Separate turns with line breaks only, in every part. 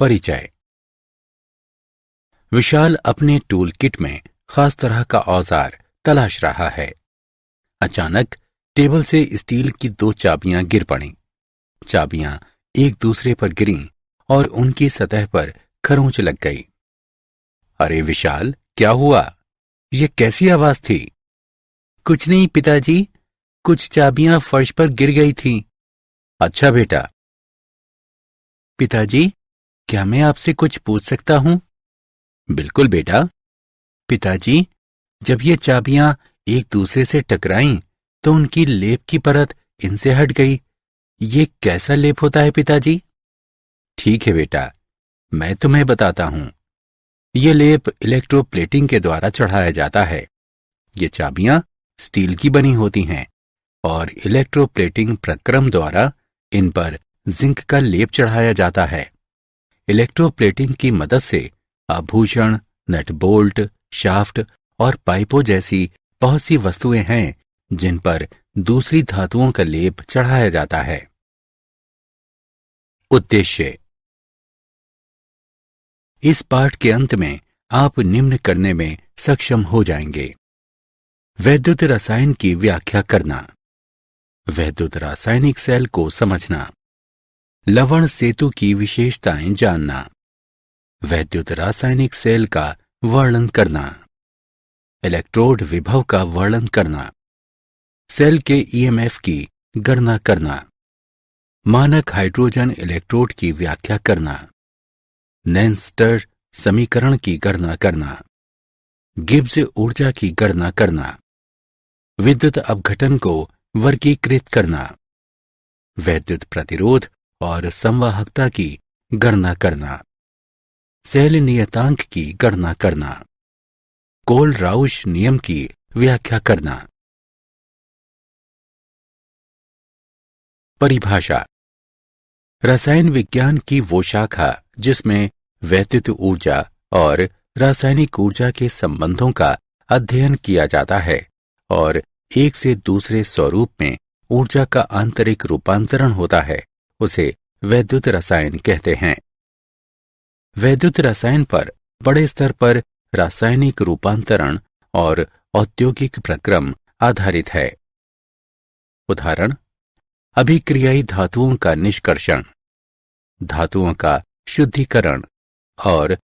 परिचय। विशाल अपने tool kit में खास तरह का औजार तलाश रहा है। अचानक टेबल से स्टील की 2 चाबियां गिर पड़ीं। चाबियां एक दूसरे पर गिरीं और उनकी सतह पर खरोंच लग गई। अरे विशाल, क्या हुआ? यह कैसी आवाज थी?
कुछ नहीं पिताजी, कुछ चाबियां फर्श पर गिर गई थीं।
अच्छा बेटा।
पिताजी, क्या मैं आपसे कुछ पूछ सकता हूं?
बिल्कुल बेटा।
पिताजी, जब ये चाबियां एक दूसरे से टकराईं तो उनकी लेप की परत इनसे हट गई। ये कैसा लेप होता है पिताजी?
ठीक है बेटा, मैं तुम्हें बताता हूं। ये लेप इलेक्ट्रोप्लेटिंग के द्वारा चढ़ाया जाता है। ये चाबियां स्टील की बनी होती हैं और इलेक्ट्रोप्लेटिंग प्रक्रम द्वारा इन पर जिंक का लेप चढ़ाया जाता है। इलेक्ट्रोप्लेटिंग की मदद से आभूषण, नट बोल्ट, शाफ्ट और पाइपों जैसी बहुत सी वस्तुएं हैं जिन पर दूसरी धातुओं का लेप चढ़ाया जाता है। उद्देश्य। इस पाठ के अंत में आप निम्न करने में सक्षम हो जाएंगे। वैद्युत रसायन की व्याख्या करना, वैद्युत रासायनिक सेल को समझना, लवण सेतु की विशेषताएं जानना, वैद्युत रासायनिक सेल का वर्णन करना, इलेक्ट्रोड विभव का वर्णन करना, सेल के ईएमएफ की गणना करना, मानक हाइड्रोजन इलेक्ट्रोड की व्याख्या करना, नैनस्टर समीकरण की गणना करना, गिब्स ऊर्जा की गणना करना, विद्युत अपघटन को वर्गीकृत करना, वैद्युत प्रतिरोध और संवाहकता की गणना करना, सेल नियतांक की गणना करना, कोल-राउश नियम की व्याख्या करना। परिभाषा। रसायन विज्ञान की वो शाखा जिसमें वैद्युत ऊर्जा और रासायनिक ऊर्जा के संबंधों का अध्ययन किया जाता है और एक से दूसरे स्वरूप में ऊर्जा का आंतरिक रूपांतरण होता है, उसे वैद्युत रसायन कहते हैं। वैद्युत रसायन पर बड़े स्तर पर रासायनिक रूपांतरण और औद्योगिक प्रक्रम आधारित है। उदाहरण: अभिक्रियाई धातुओं का निष्कर्षण, धातुओं का शुद्धिकरण और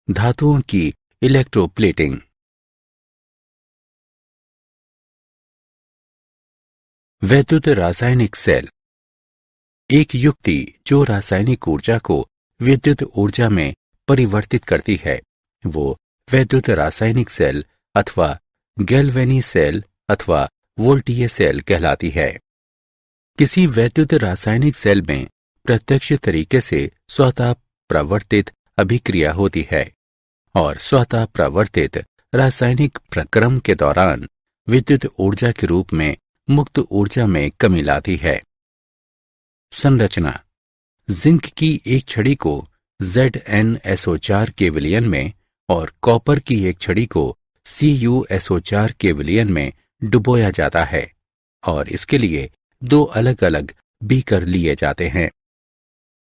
धातुओं की इलेक्ट्रोप्लेटिंग। वैद्युत रासायनिक सेल एक युक्ति जो रासायनिक ऊर्जा को विद्युत ऊर्जा में परिवर्तित करती है, वो वैद्युत रासायनिक सेल अथवा गैल्वेनी सेल अथवा वोल्टीय सेल कहलाती है। किसी वैद्युत रासायनिक सेल में प्रत्यक्ष तरीके से स्वतः प्रवर्तित अभिक्रिया होती है और स्वतः प्रवर्तित रासायनिक प्रक्रम के दौरान विद्युत ऊर्जा के रूप में मुक्त ऊर्जा में कमी लाती है। संरचना। जिंक की एक छड़ी को ZnSO4 के विलयन में और कॉपर की एक छड़ी को CuSO4 के विलयन में डुबोया जाता है और इसके लिए 2 अलग अलग बीकर लिए जाते हैं।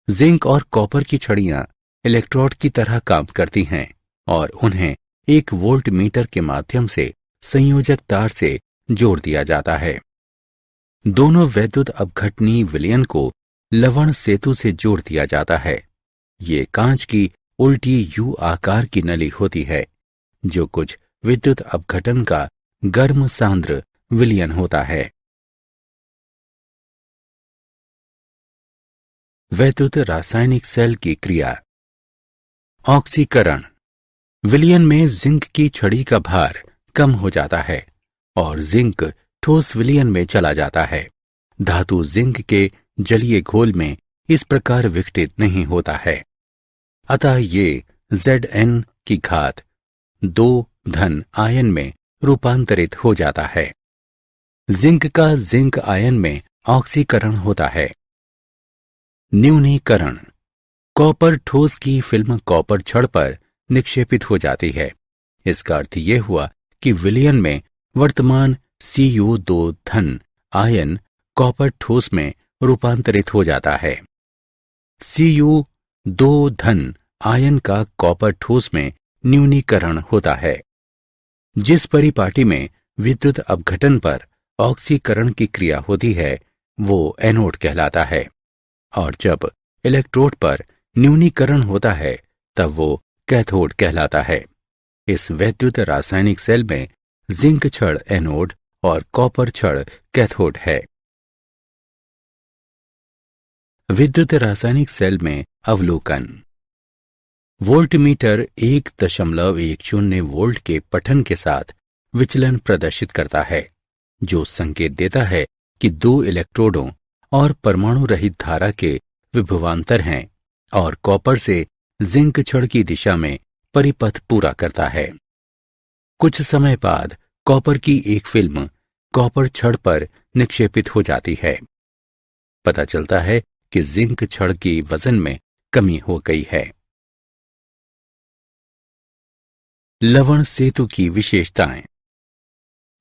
जिंक और कॉपर की छड़ियां इलेक्ट्रोड की तरह काम करती हैं और उन्हें एक वोल्ट मीटर के माध्यम से संयोजक तार से जोड़ दिया जाता है। दोनों वैद्युत अपघटनीय विलयन को लवण सेतु से जोड़ दिया जाता है। ये कांच की उल्टी यू आकार की नली होती है जो कुछ विद्युत अपघटन का गर्म सांद्र विलयन होता है। वैद्युत रासायनिक सेल की क्रिया। ऑक्सीकरण। विलयन में जिंक की छड़ी का भार कम हो जाता है और जिंक ठोस विलयन में चला जाता है। धातु जिंक के जलीय घोल में इस प्रकार विघटित नहीं होता है, अतः ये Zn की घात 2 धन आयन में रूपांतरित हो जाता है। जिंक का जिंक आयन में ऑक्सीकरण होता है। न्यूनीकरण। कॉपर ठोस की फिल्म कॉपर छड़ पर निक्षेपित हो जाती है। इसका अर्थ ये हुआ कि विलयन में वर्तमान Cu2 धन आयन कॉपर ठोस में रूपांतरित हो जाता है। Cu2 आयन का कॉपर ठोस में न्यूनीकरण होता है। जिस परिपाटी में विद्युत अपघटन पर ऑक्सीकरण की क्रिया होती है वो एनोड कहलाता है, और जब इलेक्ट्रोड पर न्यूनीकरण होता है तब वो कैथोड कहलाता है। इस वैद्युत रासायनिक सेल में जिंक छड़ एनोड और कॉपर छड़ कैथोड है। विद्युत रासायनिक सेल में अवलोकन। वोल्टमीटर 1.10 वोल्ट के पठन के साथ विचलन प्रदर्शित करता है, जो संकेत देता है कि दो इलेक्ट्रोडों और परमाणु रहित धारा के विभवांतर हैं और कॉपर से जिंक छड़ की दिशा में परिपथ पूरा करता है। कुछ समय बाद कॉपर की एक फिल्म कॉपर छड़ पर निक्षेपित हो जाती है। पता चलता है कि जिंक छड़ की वजन में कमी हो गई है। लवण सेतु की विशेषताएं।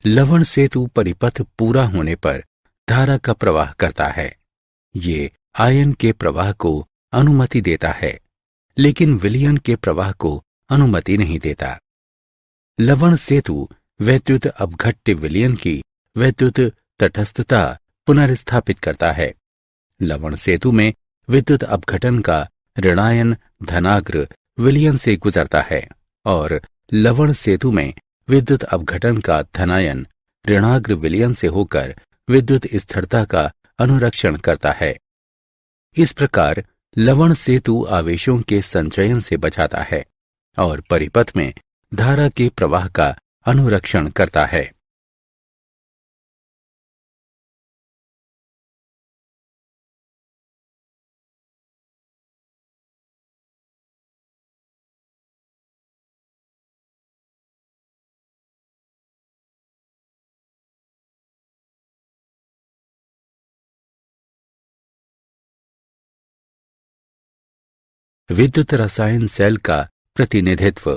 लवण सेतु परिपथ पूरा होने पर धारा का प्रवाह करता है। ये आयन के प्रवाह को अनुमति देता है, लेकिन विलयन के प्रवाह को अनुमति नहीं देता। लवण सेतु वैद्युत अपघट्य विलयन की वैद्युत तटस्थता पुनर्स्थापित करता है। लवण सेतु में विद्युत अपघटन का ऋणायन धनाग्र विलयन से गुजरता है और लवण सेतु में विद्युत अपघटन का धनायन ऋणाग्र विलयन से होकर विद्युत स्थिरता का अनुरक्षण करता है। इस प्रकार लवण सेतु आवेशों के संचयन से बचाता है और परिपथ में धारा के प्रवाह का अनुरक्षण करता है। विद्युत रसायन सेल का प्रतिनिधित्व।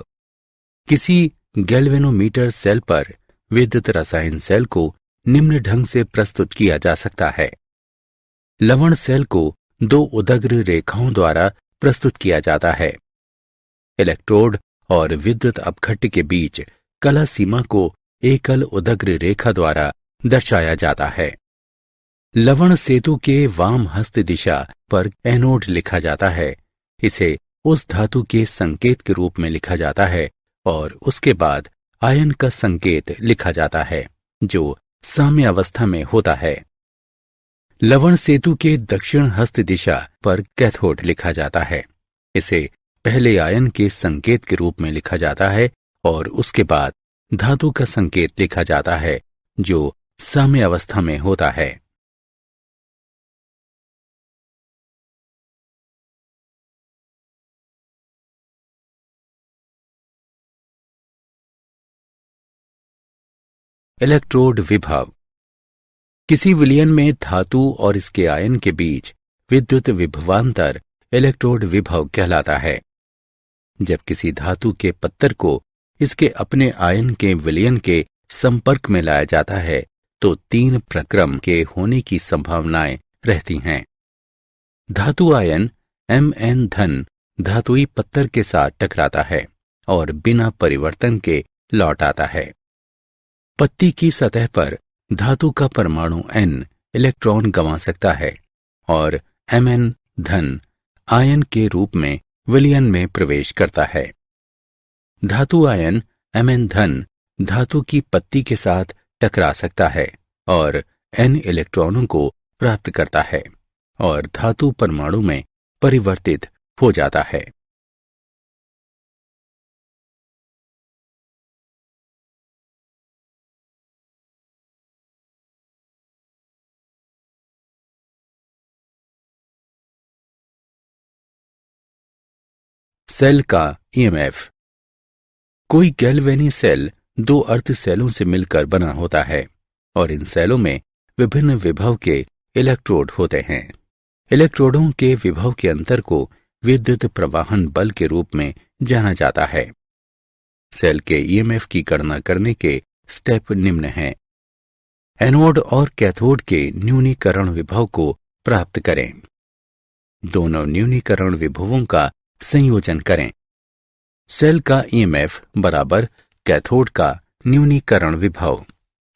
किसी गैल्वेनोमीटर सेल पर विद्युत रसायन सेल को निम्न ढंग से प्रस्तुत किया जा सकता है। लवण सेल को दो उदग्र रेखाओं द्वारा प्रस्तुत किया जाता है। इलेक्ट्रोड और विद्युत अपघट्य के बीच कला सीमा को एकल उदग्र रेखा द्वारा दर्शाया जाता है। लवण सेतु के वाम हस्त दिशा पर एनोड लिखा जाता है। इसे उस धातु के संकेत के रूप में लिखा जाता है और उसके बाद आयन का संकेत लिखा जाता है, जो साम्य अवस्था में होता है। लवण सेतु के दक्षिण हस्त दिशा पर कैथोड लिखा जाता है। इसे पहले आयन के संकेत के रूप में लिखा जाता है और उसके बाद धातु का संकेत लिखा जाता है, जो साम्य अवस्था में होता है। इलेक्ट्रोड विभव। किसी विलयन में धातु और इसके आयन के बीच विद्युत विभवांतर इलेक्ट्रोड विभव कहलाता है। जब किसी धातु के पत्थर को इसके अपने आयन के विलयन के संपर्क में लाया जाता है तो 3 प्रक्रम के होने की संभावनाएं रहती हैं। धातु आयन Mn धातुई पत्थर के साथ टकराता है और बिना परिवर्तन के लौट आता है। पत्ती की सतह पर धातु का परमाणु N इलेक्ट्रॉन गंवा सकता है और Mn आयन के रूप में विलयन में प्रवेश करता है। धातु आयन Mn धातु की पत्ती के साथ टकरा सकता है और N इलेक्ट्रॉनों को प्राप्त करता है और धातु परमाणु में परिवर्तित हो जाता है। सेल का ईएमएफ। कोई गैल्वेनी सेल 2 अर्ध सेलों से मिलकर बना होता है और इन सेलों में विभिन्न विभव के इलेक्ट्रोड होते हैं। इलेक्ट्रोडों के विभव के अंतर को विद्युत प्रवाहन बल के रूप में जाना जाता है। सेल के ईएमएफ की गणना करने के स्टेप निम्न हैं। एनोड और कैथोड के न्यूनीकरण विभव को प्राप्त करें। दोनों न्यूनीकरण विभवों का संयोजन करें। सेल का ईएमएफ बराबर कैथोड का न्यूनीकरण विभव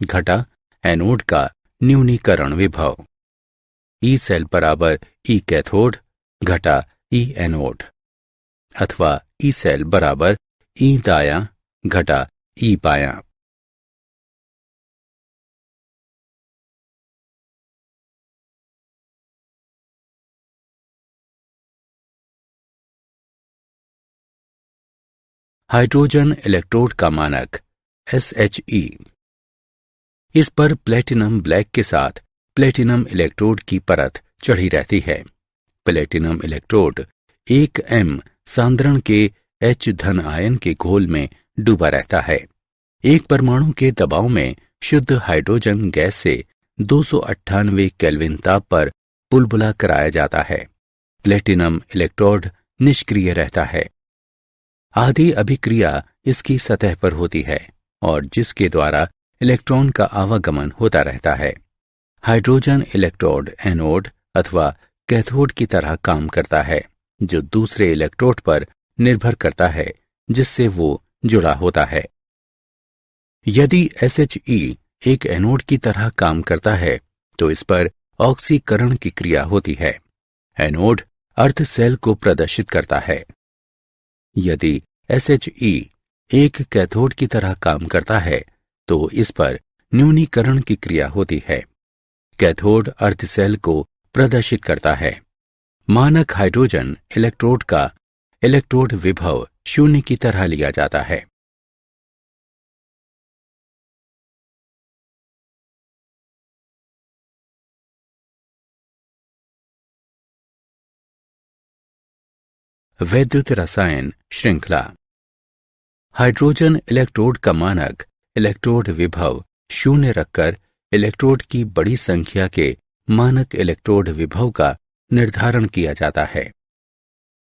घटा एनोड का न्यूनीकरण विभव। ई सेल बराबर ई कैथोड घटा ई एनोड, अथवा ई सेल बराबर ई दायां घटा ई बायां। हाइड्रोजन इलेक्ट्रोड का मानक SHE। इस पर प्लेटिनम ब्लैक के साथ प्लेटिनम इलेक्ट्रोड की परत चढ़ी रहती है। प्लेटिनम इलेक्ट्रोड 1m सांद्रण के H धन आयन के घोल में डूबा रहता है। एक परमाणु के दबाव में शुद्ध हाइड्रोजन गैस से 298 केल्विन ताप पर बुलबुला कराया जाता है। प्लेटिनम इलेक्ट्रोड निष्क्रिय रहता है। आधी अभिक्रिया इसकी सतह पर होती है और जिसके द्वारा इलेक्ट्रॉन का आवागमन होता रहता है। हाइड्रोजन इलेक्ट्रोड एनोड अथवा कैथोड की तरह काम करता है, जो दूसरे इलेक्ट्रोड पर निर्भर करता है जिससे वो जुड़ा होता है। यदि SHE एक एनोड की तरह काम करता है तो इस पर ऑक्सीकरण की क्रिया होती है। एनोड अर्ध सेल को प्रदर्शित करता है। यदि SHE एक कैथोड की तरह काम करता है तो इस पर न्यूनीकरण की क्रिया होती है। कैथोड अर्ध सेल को प्रदर्शित करता है। मानक हाइड्रोजन इलेक्ट्रोड का इलेक्ट्रोड विभव 0 की तरह लिया जाता है। वैद्युत रसायन श्रृंखला। हाइड्रोजन इलेक्ट्रोड का मानक इलेक्ट्रोड विभव 0 रखकर इलेक्ट्रोड की बड़ी संख्या के मानक इलेक्ट्रोड विभव का निर्धारण किया जाता है।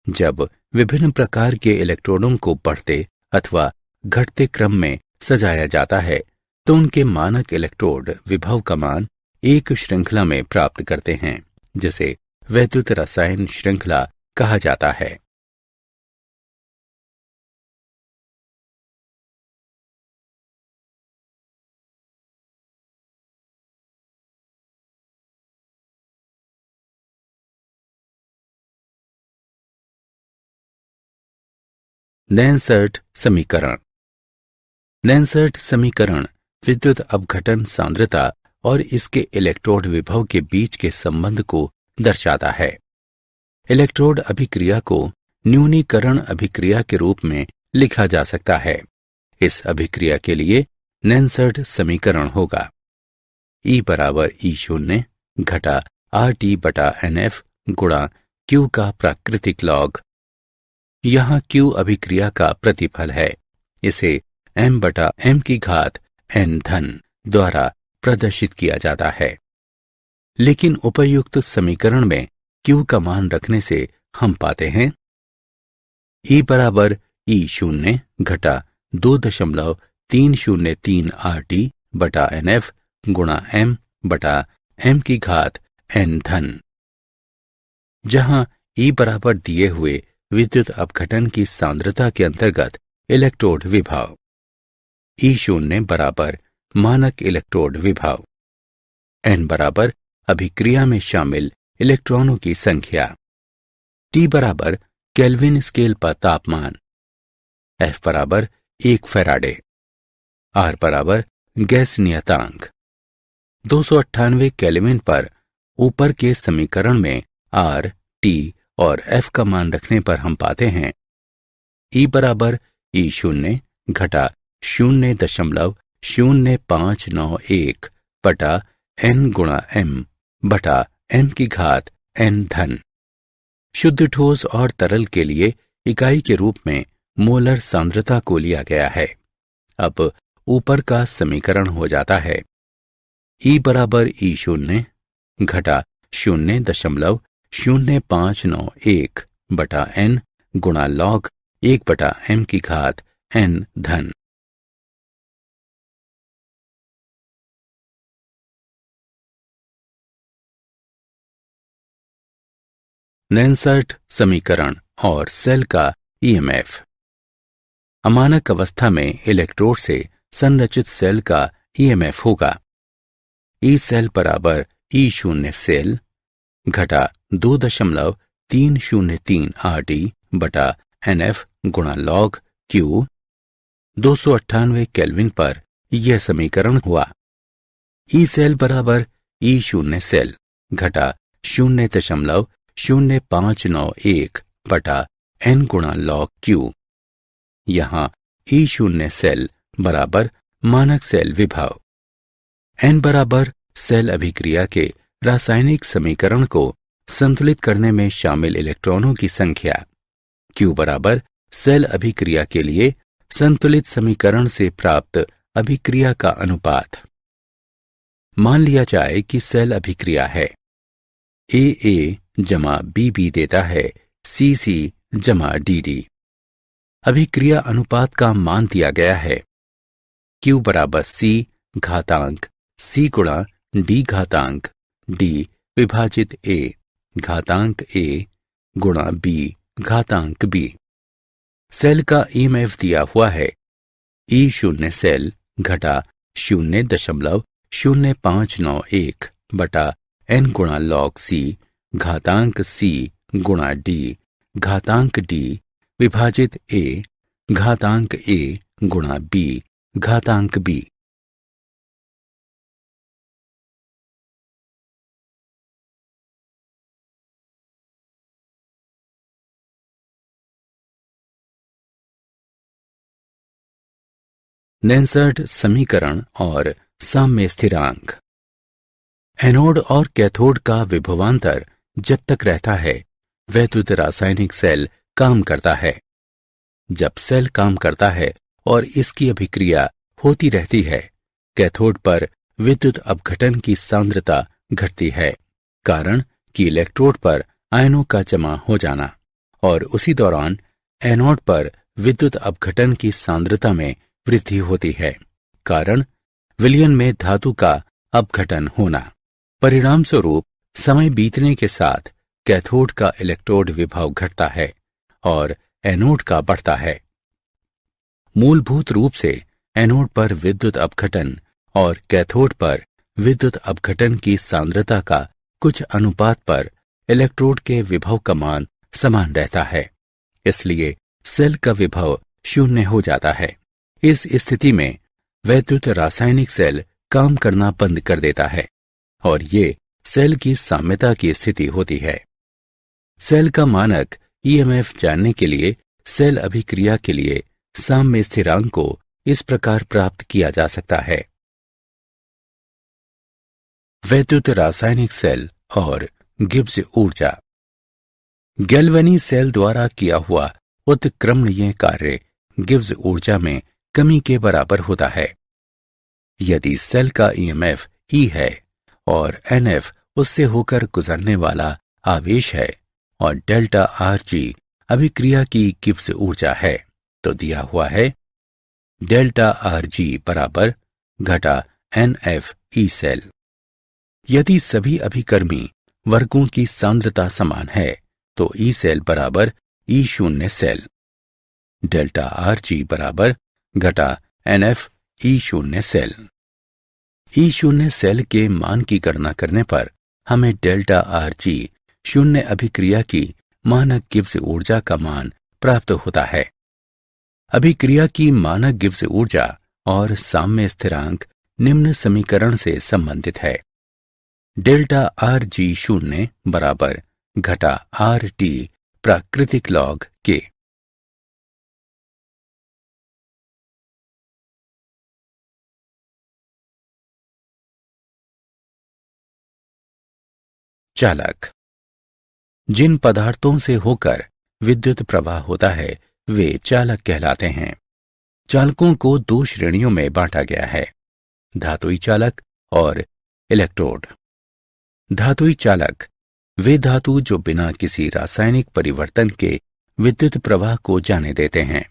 जब विभिन्न प्रकार के इलेक्ट्रोडों को बढ़ते अथवा घटते क्रम में सजाया जाता है तो उनके मानक इलेक्ट्रोड विभव का मान एक श्रृंखला में प्राप्त करते हैं, जिसे वैद्युत रसायन श्रृंखला कहा जाता है। नैनसर्ट समीकरण। नैनसर्ट समीकरण विद्युत अपघटन सांद्रता और इसके इलेक्ट्रोड विभव के बीच के संबंध को दर्शाता है। इलेक्ट्रोड अभिक्रिया को न्यूनीकरण अभिक्रिया के रूप में लिखा जा सकता है। इस अभिक्रिया के लिए नैनसर्ट समीकरण होगा E बराबर E0 घटा RT बटा NF गुणा Q का प्राकृतिक लॉग। यहाँ Q अभिक्रिया का प्रतिफल है। इसे m बटा m की घात n धन द्वारा प्रदर्शित किया जाता है। लेकिन उपयुक्त समीकरण में Q का मान रखने से हम पाते हैं E बराबर E0 घटा 2.303 RT बटा NF गुणा m बटा m की घात n धन, जहां E बराबर दिए हुए विद्युत अपघटन की सांद्रता के अंतर्गत इलेक्ट्रोड विभव, E0 बराबर मानक इलेक्ट्रोड विभव, n बराबर अभिक्रिया में शामिल इलेक्ट्रॉनों की संख्या, T बराबर केल्विन स्केल पर तापमान, F बराबर 1 फैराडे, R बराबर गैस नियतांक। 298 केल्विन पर ऊपर के समीकरण में R, T और F का मान रखने पर हम पाते हैं E बराबर E0 घटा 0.0591 बटा n गुणा m बटा m की घात n धन। शुद्ध ठोस और तरल के लिए इकाई के रूप में मोलर सांद्रता को लिया गया है। अब ऊपर का समीकरण हो जाता है E बराबर E0 घटा 0.0591 बटा n गुणा लॉग 1 बटा m की घात n धन। नेंसर्ट समीकरण और सेल का ईएमएफ। अमानक अवस्था में इलेक्ट्रोड से संरचित सेल का ईएमएफ होगा ई सेल बराबर ई शून्य सेल घटा 2.303 RT बटा NF गुणा लॉग Q। 298 केल्विन पर यह समीकरण हुआ। ई सेल बराबर ई शून्य सेल घटा 0.0591 बटा N गुणा लॉग Q। यहाँ ई शून्य सेल बराबर मानक सेल विभव, N बराबर सेल अभिक्रिया के रासायनिक समीकरण को संतुलित करने में शामिल इलेक्ट्रॉनों की संख्या, Q बराबर सेल अभिक्रिया के लिए संतुलित समीकरण से प्राप्त अभिक्रिया का अनुपात। मान लिया जाए कि सेल अभिक्रिया है AA जमा BB देता है CC जमा DD। अभिक्रिया अनुपात का मान दिया गया है Q बराबर C घातांक C गुणा D घातांक D विभाजित A घातांक A गुणा B घातांक B। सेल का ईएमएफ दिया हुआ है ई शून्य सेल घटा 0.0591 बटा N गुणा लॉग C घातांक C गुणा D घातांक D विभाजित A घातांक A गुणा B घातांक B। नेंसर्ट समीकरण और साम्य स्थिरांक। एनोड और कैथोड का विभवांतर जब तक रहता है वैद्युत रासायनिक सेल काम करता है। जब सेल काम करता है और इसकी अभिक्रिया होती रहती है, कैथोड पर विद्युत अपघटन की सांद्रता घटती है, कारण कि इलेक्ट्रोड पर आयनों का जमा हो जाना, और उसी दौरान एनोड पर विद्युत अपघटन की सांद्रता में वृद्धि होती है, कारण विलयन में धातु का अपघटन होना। परिणाम स्वरूप समय बीतने के साथ कैथोड का इलेक्ट्रोड विभव घटता है और एनोड का बढ़ता है। मूलभूत रूप से एनोड पर विद्युत अपघटन और कैथोड पर विद्युत अपघटन की सांद्रता का कुछ अनुपात पर इलेक्ट्रोड के विभव का मान समान रहता है, इसलिए सेल का विभव शून्य हो जाता है। इस स्थिति में वैद्युत रासायनिक सेल काम करना बंद कर देता है और ये सेल की साम्यता की स्थिति होती है। सेल का मानक ईएमएफ जानने के लिए सेल अभिक्रिया के लिए साम्य स्थिरांक को इस प्रकार प्राप्त किया जा सकता है। वैद्युत रासायनिक सेल और गिब्स ऊर्जा। गैल्वेनी सेल द्वारा किया हुआ उत्क्रमणीय कार्य गिब्स ऊर्जा में कमी के बराबर होता है। यदि सेल का ईएमएफ E है और NF उससे होकर गुजरने वाला आवेश है और डेल्टा RG अभिक्रिया की गिब्स ऊर्जा है, तो दिया हुआ है डेल्टा RG बराबर घटा NF E सेल। यदि सभी अभिकर्मी वर्गों की सांद्रता समान है तो E सेल बराबर E शून्य सेल, डेल्टा RG बराबर घटा NF E शून्य सेल। E शून्य सेल के मान की गणना करने पर हमें डेल्टा RG शून्य अभिक्रिया की मानक गिब्स ऊर्जा का मान प्राप्त होता है। अभिक्रिया की मानक गिब्स ऊर्जा और साम्य स्थिरांक निम्न समीकरण से संबंधित है। डेल्टा RG शून्य बराबर घटा RT प्राकृतिक लॉग K। चालक। जिन पदार्थों से होकर विद्युत प्रवाह होता है वे चालक कहलाते हैं। चालकों को दो श्रेणियों में बांटा गया है, धातुई चालक और इलेक्ट्रोड। धातुई चालक वे धातु जो बिना किसी रासायनिक परिवर्तन के विद्युत प्रवाह को जाने देते हैं।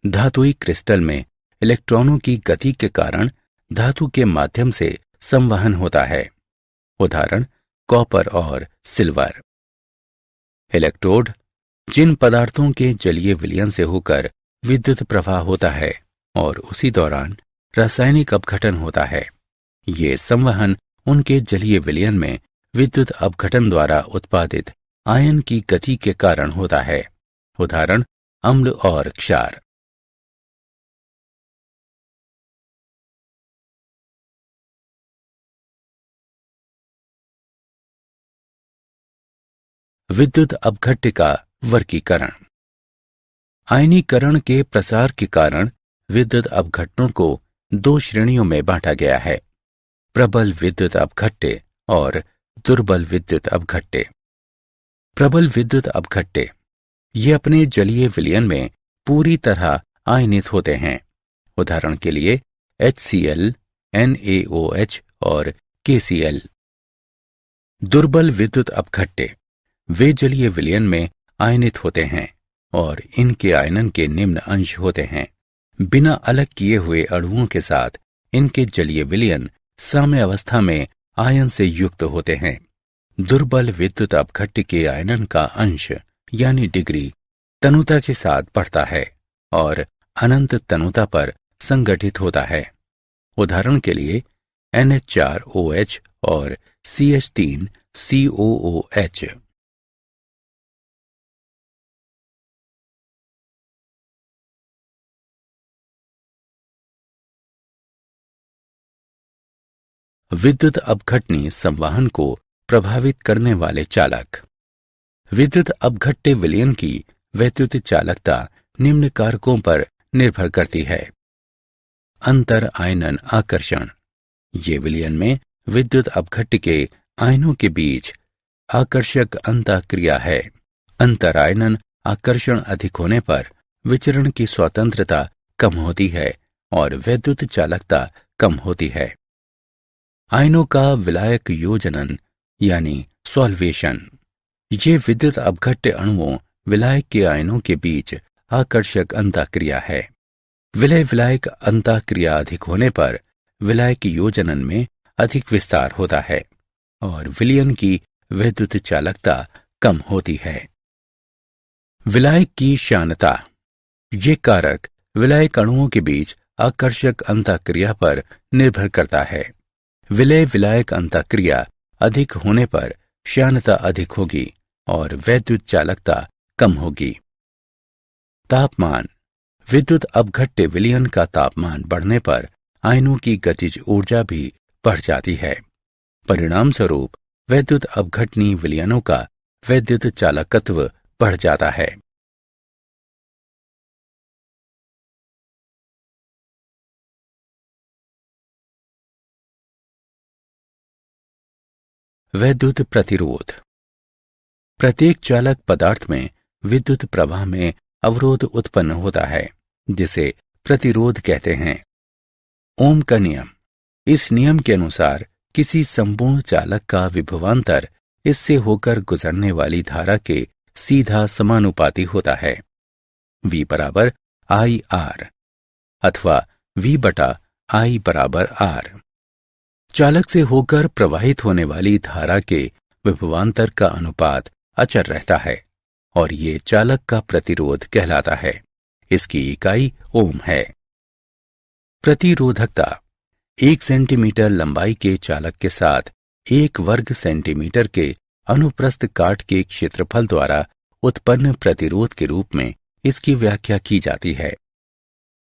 धातुई क्रिस्टल में इलेक्ट्रॉनों की गति के कारण धातु के माध्यम से संवहन होता है, उदाहरण कॉपर और सिल्वर। इलेक्ट्रोड जिन पदार्थों के जलीय विलयन से होकर विद्युत प्रवाह होता है और उसी दौरान रासायनिक अपघटन होता है। ये संवहन उनके जलीय विलयन में विद्युत अपघटन द्वारा उत्पादित आयन की गति के कारण होता है। उदाहरण अम्ल और क्षार। विद्युत अपघट्य का वर्गीकरण। आयनीकरण के प्रसार के कारण विद्युत अपघटनों को दो श्रेणियों में बांटा गया है, प्रबल विद्युत अपघट्य और दुर्बल विद्युत अपघट्य। प्रबल विद्युत अपघट्य ये अपने जलीय विलयन में पूरी तरह आयनित होते हैं। उदाहरण के लिए HCl, NaOH और KCl। दुर्बल विद्युत अपघट्य वे जलीय विलयन में आयनित होते हैं और इनके आयनन के निम्न अंश होते हैं। बिना अलग किए हुए अणुओं के साथ इनके जलीय विलयन साम्यावस्था में आयन से युक्त होते हैं। दुर्बल विद्युत अपघट्य के आयनन का अंश यानी डिग्री तनुता के साथ बढ़ता है और अनंत तनुता पर संगठित होता है। उदाहरण के लिए NH4OH और CH3COOH। विद्युत अपघटनी संवहन को प्रभावित करने वाले चालक। विद्युत अपघट्य विलयन की वैद्युत चालकता निम्न कारकों पर निर्भर करती है। अंतर आयनन आकर्षण, ये विलयन में विद्युत अपघट्य के आयनों के बीच आकर्षक अंतःक्रिया है। अंतर आयनन आकर्षण अधिक होने पर विचरण की स्वतंत्रता कम होती है और वैद्युत चालकता कम होती है। आयनों का विलायक योजनन यानी सॉल्वेशन, ये विद्युत अपघट्य अणुओं विलायक के आयनों के बीच आकर्षक अंतःक्रिया है। विलय विलायक अंतःक्रिया अधिक होने पर विलायक योजनन में अधिक विस्तार होता है और विलयन की वैद्युत चालकता कम होती है। विलायक की श्यानता, ये कारक विलायक अणुओं के बीच आकर्षक अंतःक्रिया पर निर्भर करता है। विलय विलायक अंतःक्रिया अधिक होने पर श्यानता अधिक होगी और वैद्युत चालकता कम होगी। तापमान, विद्युत अपघट्य विलयन का तापमान बढ़ने पर आयनों की गतिज ऊर्जा भी बढ़ जाती है। परिणाम स्वरूप वैद्युत अपघटनी विलयनों का वैद्युत चालकत्व बढ़ जाता है। वैद्युत प्रतिरोध। प्रत्येक चालक पदार्थ में विद्युत प्रवाह में अवरोध उत्पन्न होता है जिसे प्रतिरोध कहते हैं। ओम का नियम, इस नियम के अनुसार किसी संपूर्ण चालक का विभवांतर इससे होकर गुजरने वाली धारा के सीधा समानुपाती होता है। V बराबर IR अथवा V बटा I बराबर R। चालक से होकर प्रवाहित होने वाली धारा के विभवांतर का अनुपात अचर रहता है और ये चालक का प्रतिरोध कहलाता है। इसकी इकाई ओम है। प्रतिरोधकता, 1 सेंटीमीटर लंबाई के चालक के साथ 1 वर्ग सेंटीमीटर के अनुप्रस्थ काट के क्षेत्रफल द्वारा उत्पन्न प्रतिरोध के रूप में इसकी व्याख्या की जाती है।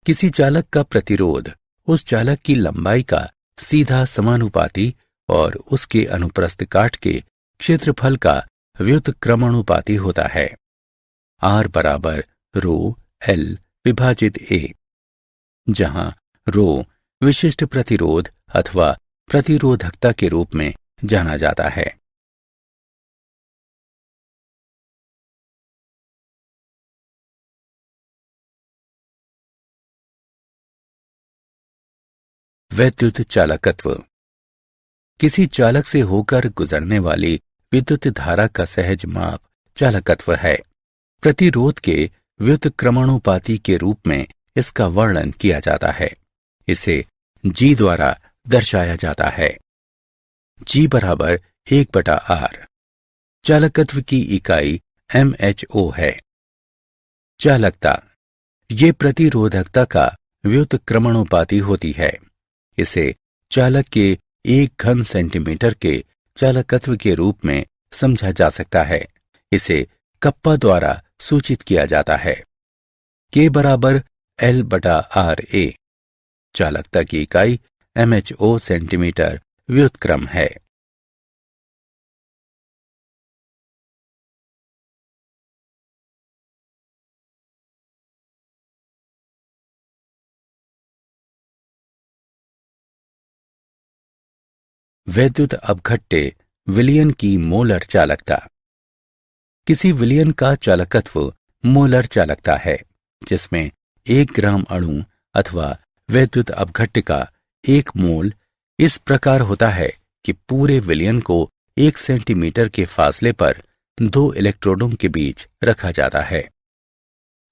किसी चालक का प्रतिरोध उस चालक की लंबाई का सीधा समानुपाती और उसके अनुप्रस्थ काट के क्षेत्रफल का व्युत्क्रमानुपाती होता है। R बराबर रो L विभाजित A, जहां रो विशिष्ट प्रतिरोध अथवा प्रतिरोधकता के रूप में जाना जाता है। वैद्युत चालकत्व, किसी चालक से होकर गुजरने वाली विद्युत धारा का सहज माप चालकत्व है। प्रतिरोध के व्युत्क्रमानुपाती के रूप में इसका वर्णन किया जाता है। इसे G द्वारा दर्शाया जाता है। G बराबर 1/R। चालकत्व की इकाई MHO है। चालकता ये प्रतिरोधकता का व्युत्क्रमणोपाती होती है। इसे चालक के 1 घन सेंटीमीटर के चालकत्व के रूप में समझा जा सकता है। इसे कप्पा द्वारा सूचित किया जाता है। K बराबर L/RA। चालकता की इकाई MHO सेंटीमीटर व्युत्क्रम है। वैद्युत अपघट्य विलयन की मोलर चालकता। किसी विलयन का चालकत्व मोलर चालकता है, जिसमें 1 ग्राम अणु अथवा वैद्युत अपघट्य का 1 मोल इस प्रकार होता है कि पूरे विलयन को 1 सेंटीमीटर के फासले पर 2 इलेक्ट्रोडों के बीच रखा जाता है।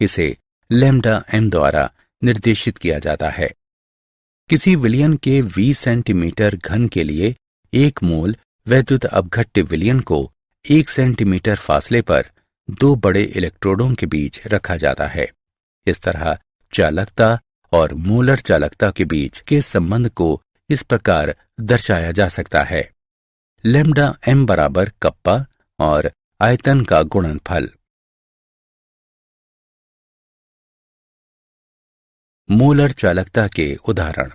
इसे लैम्डा m द्वारा निर्देशित किया जाता है। किसी विलयन के 20 सेंटीमीटर घन के लिए 1 मोल वैद्युत अपघट्य विलयन को 1 सेंटीमीटर फासले पर 2 बड़े इलेक्ट्रोडों के बीच रखा जाता है। इस तरह चालकता और मोलर चालकता के बीच के संबंध को इस प्रकार दर्शाया जा सकता है। लैम्डा m बराबर कप्पा और आयतन का गुणनफल। मोलर चालकता के उदाहरण।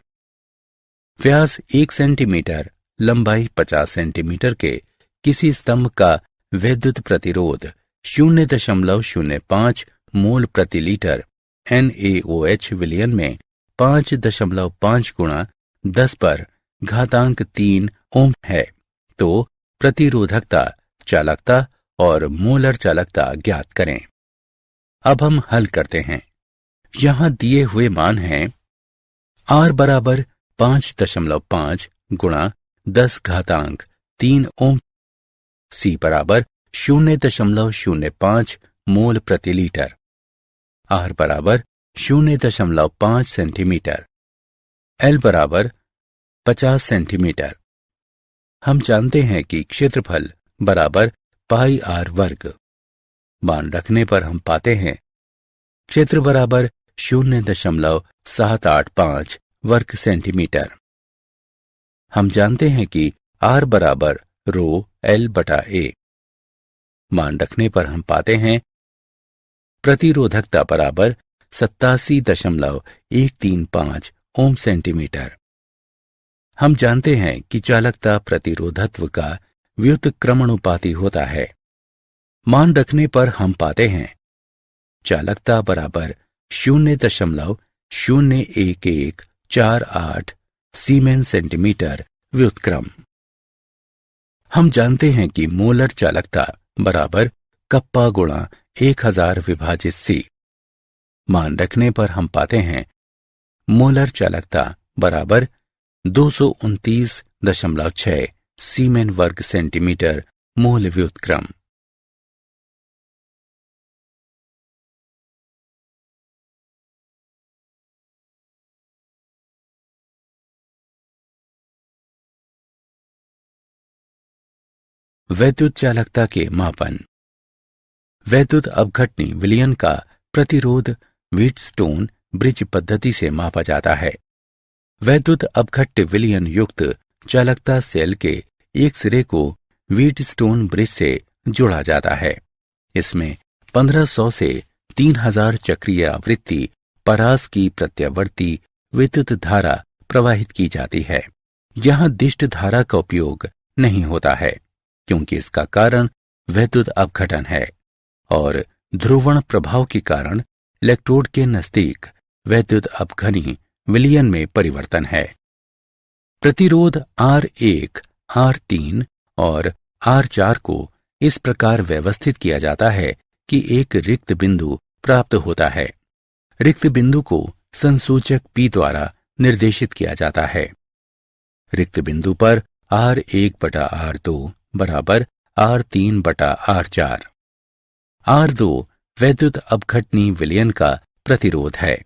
व्यास 1 सेंटीमीटर, लंबाई 50 सेंटीमीटर के किसी स्तंभ का वैद्युत प्रतिरोध 0.05 मोल प्रति लीटर NaOH विलयन में 5.5 गुणा 10 पर घातांक 3 ओम है, तो प्रतिरोधकता, चालकता और मोलर चालकता ज्ञात करें। अब हम हल करते हैं। यहां दिए हुए मान हैं R बराबर 5.5 गुणा 10 घातांक 3 ओम, C बराबर 0.05 मोल प्रति लीटर, R बराबर 0.5 सेंटीमीटर, L बराबर 50 सेंटीमीटर। हम जानते हैं कि क्षेत्रफल बराबर पाई R वर्ग। मान रखने पर हम पाते हैं क्षेत्र बराबर 0.785 वर्ग सेंटीमीटर। हम जानते हैं कि R बराबर रो L/A। मान रखने पर हम पाते हैं प्रतिरोधकता बराबर 87.135 ओम सेंटीमीटर। हम जानते हैं कि चालकता प्रतिरोधत्व का व्युत्क्रमणुपाती होता है। मान रखने पर हम पाते हैं चालकता बराबर 0.01148 सीमेंस सेंटीमीटर व्युत्क्रम। हम जानते हैं कि मोलर चालकता बराबर कप्पा गुणा 1000 विभाजित C। मान रखने पर हम पाते हैं मोलर चालकता बराबर 229.6 सीमेन वर्ग सेंटीमीटर मोल व्युत्क्रम। वैद्युत चालकता के मापन। वैद्युत अपघटनी विलयन का प्रतिरोध व्हीटस्टोन ब्रिज पद्धति से मापा जाता है। वैद्युत अपघट्य विलयन युक्त चालकता सेल के एक सिरे को व्हीटस्टोन ब्रिज से जोड़ा जाता है। इसमें 1500 से 3000 चक्रीय आवृत्ति परास की प्रत्यावर्ती विद्युत धारा प्रवाहित की जाती है। यहां दिष्ट धारा का उपयोग नहीं होता है, क्योंकि इसका कारण वैद्युत अपघटन है और ध्रुवण प्रभाव के कारण इलेक्ट्रोड के नजदीक वैद्युत अपघनी विलयन में परिवर्तन है। प्रतिरोध R1, R3 और R4 को इस प्रकार व्यवस्थित किया जाता है कि एक रिक्त बिंदु प्राप्त होता है। रिक्त बिंदु को संसूचक P द्वारा निर्देशित किया जाता है। रिक्त बिंदु पर R1/R2 बराबर R3/R4। R2 वैद्युत अपघटनी विलयन का प्रतिरोध है।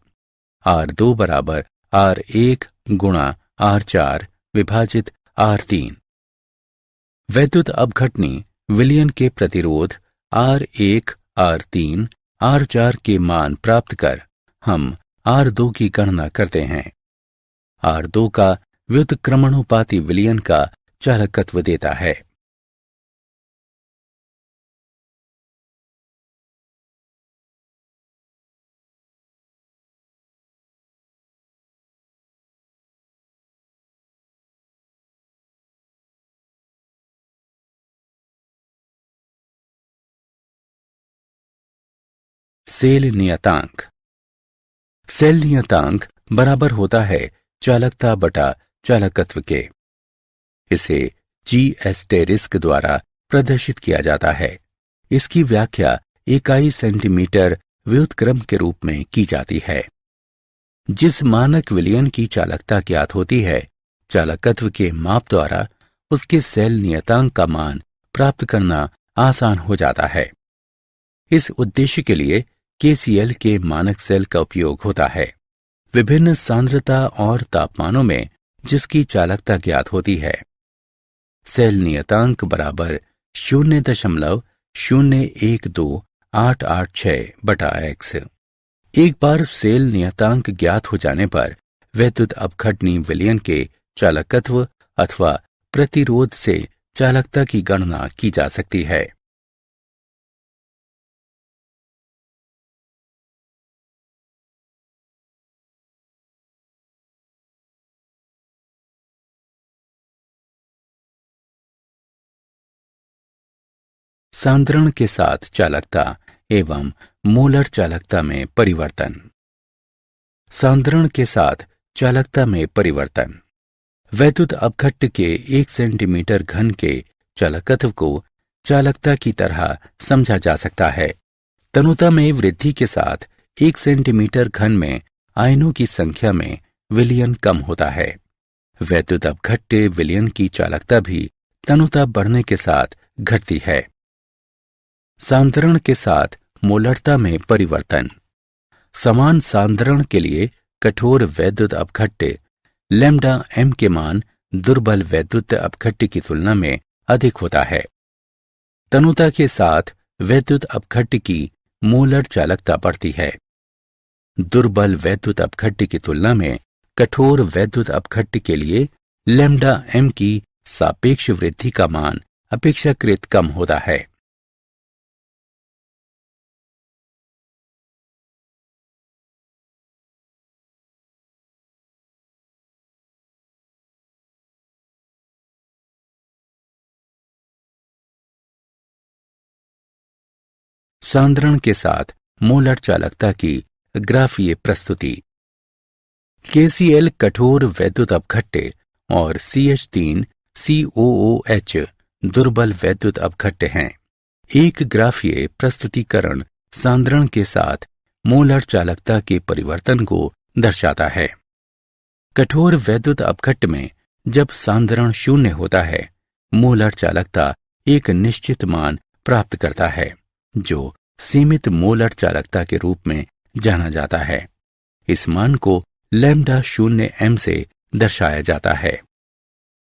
R2 बराबर R1 गुणा R4 विभाजित R3। वैद्युत अपघटनी विलयन के प्रतिरोध R1, R3, R4 के मान प्राप्त कर हम R2 की गणना करते हैं। R2 का व्युत्क्रमणोपाती विलयन का चालकत्व देता है। सेल नियतांक। सेल नियतांक बराबर होता है चालकता बटा चालकत्व के। इसे जी एस्टेरिस्क द्वारा प्रदर्शित किया जाता है। इसकी व्याख्या इकाई सेंटीमीटर व्युत्क्रम के रूप में की जाती है। जिस मानक विलयन की चालकता ज्ञात होती है, चालकत्व के माप द्वारा उसके सेल नियतांक का मान प्राप्त करना आसान हो जाता है। इस उद्देश्य के लिए केसीएल के मानक सेल का उपयोग होता है। विभिन्न सांद्रता और तापमानों में जिसकी चालकता ज्ञात होती है। सेल नियतांक बराबर 0.0128886/x। एक बार सेल नियतांक ज्ञात हो जाने पर वैद्युत अपघटनी विलयन के चालकत्व अथवा प्रतिरोध से चालकता की गणना की जा सकती है। सांद्रण के साथ चालकता एवं मोलर चालकता में परिवर्तन। सांद्रण के साथ चालकता में परिवर्तन। वैद्युत अपघट्ट के 1 सेंटीमीटर घन के चालकत्व को चालकता की तरह समझा जा सकता है। तनुता में वृद्धि के साथ 1 सेंटीमीटर घन में आयनों की संख्या में विलयन कम होता है। वैद्युत अपघट्ट विलयन की चालकता भी तनुता बढ़ने के साथ घटती है। सांद्रण के साथ मोलरता में परिवर्तन। समान सांद्रण के लिए कठोर वैद्युत अपघट्ट लैम्डा m के मान दुर्बल वैद्युत अपघट्ट की तुलना में अधिक होता है। तनुता के साथ वैद्युत अपघट्ट की मोलर चालकता बढ़ती है। दुर्बल वैद्युत अपघट्ट की तुलना में कठोर वैद्युत अपघट्ट के लिए लैम्डा m की सापेक्ष वृद्धि का मान अपेक्षाकृत कम होता है। सांद्रण के साथ मोलर चालकता की ग्राफीय प्रस्तुति। केसीएल कठोर वैद्युत अपघट्ट और CH3COOH दुर्बल वैद्युत अपघट्ट हैं। एक ग्राफीय प्रस्तुतिकरण सांद्रण के साथ मोलर चालकता के परिवर्तन को दर्शाता है। कठोर वैद्युत अपघट्ट में जब सांद्रण 0 होता है, मोलर चालकता एक निश्चित मान प्राप्त करता है, जो सीमित मोलर चालकता के रूप में जाना जाता है। इस मान को लैम्डा 0m से दर्शाया जाता है।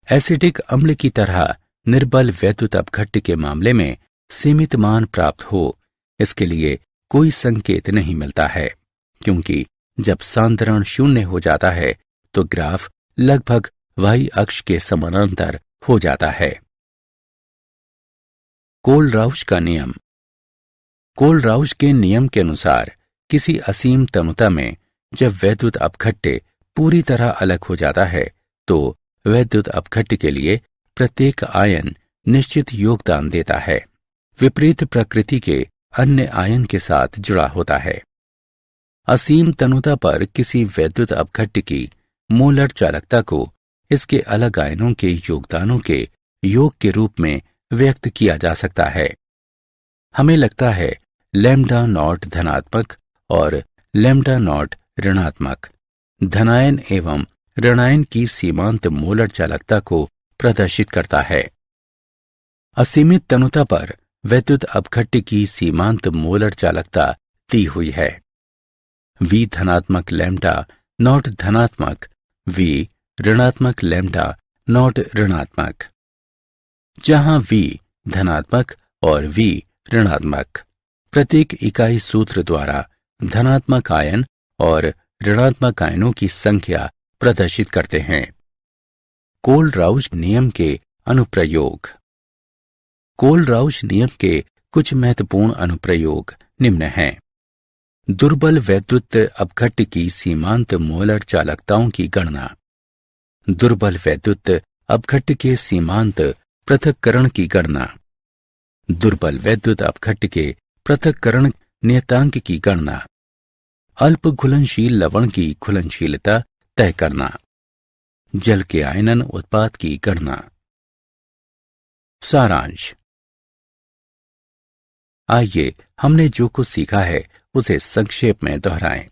एसिडिक अम्ल की तरह निर्बल वैद्युत अपघट्ट के मामले में सीमित मान प्राप्त हो, इसके लिए कोई संकेत नहीं मिलता है, क्योंकि जब सांद्रण 0 हो जाता है तो ग्राफ लगभग y अक्ष के समानांतर हो जाता है। कोलराउश का नियम। कोलराउश के नियम के अनुसार किसी असीम तनुता में जब वैद्युत अपघट्ट पूरी तरह अलग हो जाता है तो वैद्युत अपघट्ट के लिए प्रत्येक आयन निश्चित योगदान देता है, विपरीत प्रकृति के अन्य आयन के साथ जुड़ा होता है। असीम तनुता पर किसी वैद्युत अपघट्ट की मोलर चालकता को इसके अलग आयनों के योगदानों के योग के रूप में व्यक्त किया जा सकता है। हमें लगता है लैम्डा नॉट धनात्मक और लैम्डा नॉट ऋणात्मक धनायन एवं ऋणायन की सीमांत मोलर चालकता को प्रदर्शित करता है। असीमित तनुता पर वैद्युत अपघट्ट की सीमांत मोलर चालकता दी हुई है। V धनात्मक लैम्डा नॉट धनात्मक, V ऋणात्मक लैम्डा नॉट ऋणात्मक। जहां V धनात्मक और V ऋणात्मक। प्रत्येक इकाई सूत्र द्वारा धनात्मक आयन और ऋणात्मक आयनों की संख्या प्रदर्शित करते हैं। कोल-राउश नियम के अनुप्रयोग। कोल-राउश नियम के कुछ महत्वपूर्ण अनुप्रयोग निम्न हैं। दुर्बल वैद्युत अपघट्ट की सीमांत मोलर चालकताओं की गणना। दुर्बल वैद्युत अपघट्ट के सीमांत पृथक्करण की गणना। दुर्बल वैद्युत अपघट्ट के पृथक्करण नियतांक की गणना। अल्प घुलनशील लवण की घुलनशीलता तय करना। जल के आयनन उत्पाद की गणना। सारांश। आइए हमने जो कुछ सीखा है उसे संक्षेप में दोहराएं।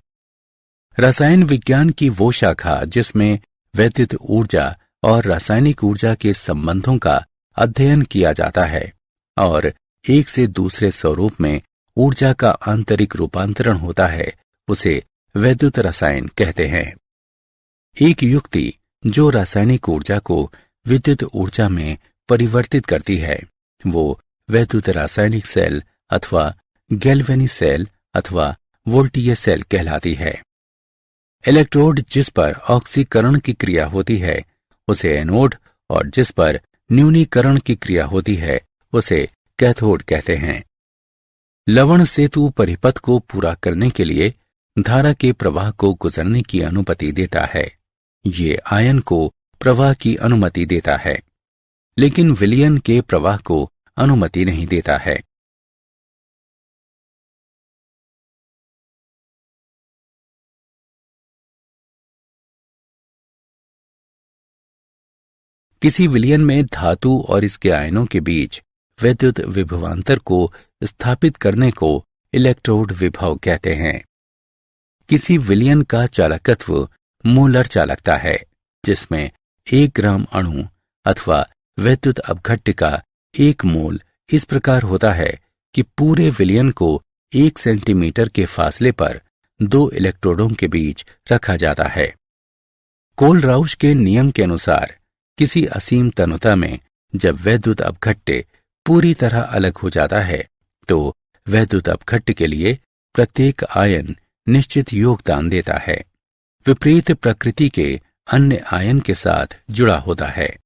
रसायन विज्ञान की वो शाखा जिसमें वैद्युत ऊर्जा और रासायनिक ऊर्जा के संबंधों का अध्ययन किया जाता है और एक से दूसरे स्वरूप में ऊर्जा का आंतरिक रूपांतरण होता है, उसे वैद्युत रसायन कहते हैं। एक युक्ति जो रासायनिक ऊर्जा को विद्युत ऊर्जा में परिवर्तित करती है वो वैद्युत रासायनिक सेल अथवा गैल्वेनी सेल अथवा वोल्टीय सेल कहलाती है। इलेक्ट्रोड जिस पर ऑक्सीकरण की क्रिया होती है उसे एनोड और जिस पर न्यूनीकरण की क्रिया होती है उसे कैथोड कहते हैं। लवण सेतु परिपथ को पूरा करने के लिए धारा के प्रवाह को गुजरने की अनुमति देता है। ये आयन को प्रवाह की अनुमति देता है, लेकिन विलयन के प्रवाह को अनुमति नहीं देता है। किसी विलयन में धातु और इसके आयनों के बीच वैद्युत विभवांतर को स्थापित करने को इलेक्ट्रोड विभव कहते हैं। किसी विलयन का चालकत्व मोलर चालकता है, जिसमें 1 ग्राम अणु अथवा वैद्युत अपघट्ट का 1 मोल इस प्रकार होता है कि पूरे विलयन को 1 सेंटीमीटर के फासले पर 2 इलेक्ट्रोडों के बीच रखा जाता है। कोल-राउश के नियम के अनुसार किसी असीम तनुता में जब वैद्युत अपघट्ट पूरी तरह अलग हो जाता है तो वैद्युत अपघट्ट के लिए प्रत्येक आयन निश्चित योगदान देता है, विपरीत प्रकृति के अन्य आयन के साथ जुड़ा होता है।